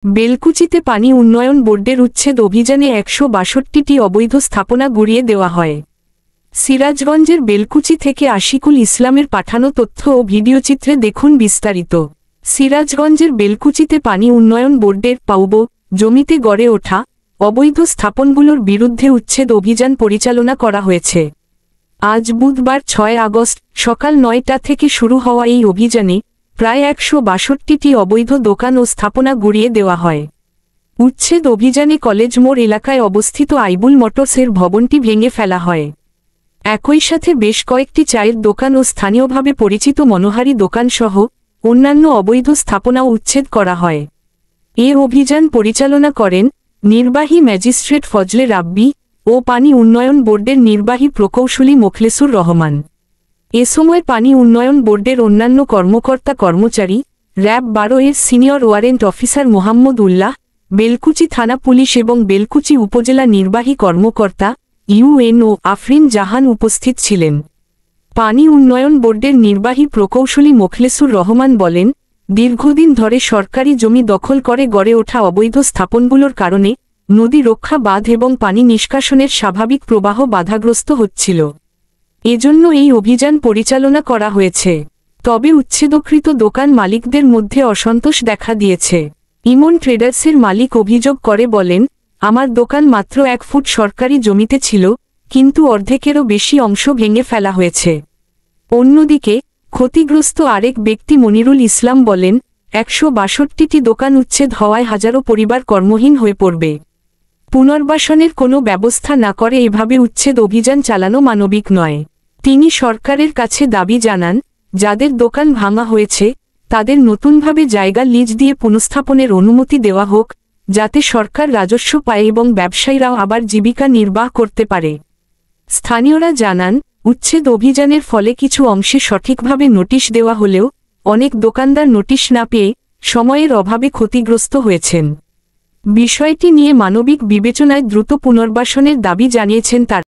বেলকুচিতে পানি উন্নয়ন বোর্ডের উচ্ছেদ অভিযানে ১৬২টি অবৈধ স্থাপনা গুড়িয়ে দেওয়া হয়। সিরাজগঞ্জের বেলকুচি থেকে আশিকুল ইসলামের পাঠানো তথ্য ও ভিডিওচিত্রে দেখুন বিস্তারিত। সিরাজগঞ্জের বেলকুচিতে পানি উন্নয়ন বোর্ডের পাউব জমিতে গড়ে ওঠা অবৈধ স্থাপনগুলোর বিরুদ্ধে উচ্ছেদ অভিযান পরিচালনা করা হয়েছে। আজ বুধবার ৬ আগস্ট সকাল ৯টা থেকে শুরু হওয়া এই অভিযানে প্রায় ১৬২টি অবৈধ দোকান ও স্থাপনা গুড়িয়ে দেওয়া হয়। উচ্ছেদ অভিযানে কলেজ মোড় এলাকায় অবস্থিত আইবুল মোটরসের ভবনটি ভেঙে ফেলা হয়। একই সাথে বেশ কয়েকটি চায়ের দোকান ও স্থানীয়ভাবে পরিচিত মনোহারী দোকানসহ অন্যান্য অবৈধ স্থাপনাও উচ্ছেদ করা হয়। এ অভিযান পরিচালনা করেন নির্বাহী ম্যাজিস্ট্রেট ফজলে রাব্বি ও পানি উন্নয়ন বোর্ডের নির্বাহী প্রকৌশলী মোখলেসুর রহমান। এ সময় পানি উন্নয়ন বোর্ডের অন্যান্য কর্মকর্তা কর্মচারী, র্যাব ১২ এর সিনিয়র ওয়ারেন্ট অফিসার মোহাম্মদ উল্লাহ, বেলকুচি থানা পুলিশ এবং বেলকুচি উপজেলা নির্বাহী কর্মকর্তা ইউএনও আফরিন জাহান উপস্থিত ছিলেন। পানি উন্নয়ন বোর্ডের নির্বাহী প্রকৌশলী মোখলেসুর রহমান বলেন, দীর্ঘদিন ধরে সরকারি জমি দখল করে গড়ে ওঠা অবৈধ স্থাপনগুলোর কারণে নদী রক্ষা বাঁধ এবং পানি নিষ্কাশনের স্বাভাবিক প্রবাহ বাধাগ্রস্ত হচ্ছিল। এজন্য এই অভিযান পরিচালনা করা হয়েছে। তবে উচ্ছেদকৃত দোকান মালিকদের মধ্যে অসন্তোষ দেখা দিয়েছে। ইমন ট্রেডার্সের মালিক অভিযোগ করে বলেন, আমার দোকান মাত্র ১ ফুট সরকারি জমিতে ছিল, কিন্তু অর্ধেকেরও বেশি অংশ ভেঙে ফেলা হয়েছে। অন্যদিকে ক্ষতিগ্রস্ত আরেক ব্যক্তি মনিরুল ইসলাম বলেন, ১৬২টি দোকান উচ্ছেদ হওয়ায় হাজারো পরিবার কর্মহীন হয়ে পড়বে। পুনর্বাসনের কোনো ব্যবস্থা না করে এভাবে উচ্ছেদ অভিযান চালানো মানবিক নয়। তিনি সরকারের কাছে দাবি জানান, যাদের দোকান ভাঙা হয়েছে তাদের নতুনভাবে জায়গা লিজ দিয়ে পুনঃস্থাপনের অনুমতি দেওয়া হোক, যাতে সরকার রাজস্ব পায় এবং ব্যবসায়ীরাও আবার জীবিকা নির্বাহ করতে পারে। স্থানীয়রা জানান, উচ্ছেদ অভিযানের ফলে কিছু অংশে সঠিকভাবে নোটিশ দেওয়া হলেও অনেক দোকানদার নোটিশ না পেয়ে সময়ের অভাবে ক্ষতিগ্রস্ত হয়েছেন। বিষয়টি নিয়ে মানবিক বিবেচনায় দ্রুত পুনর্বাসনের দাবি জানিয়েছেন তারা।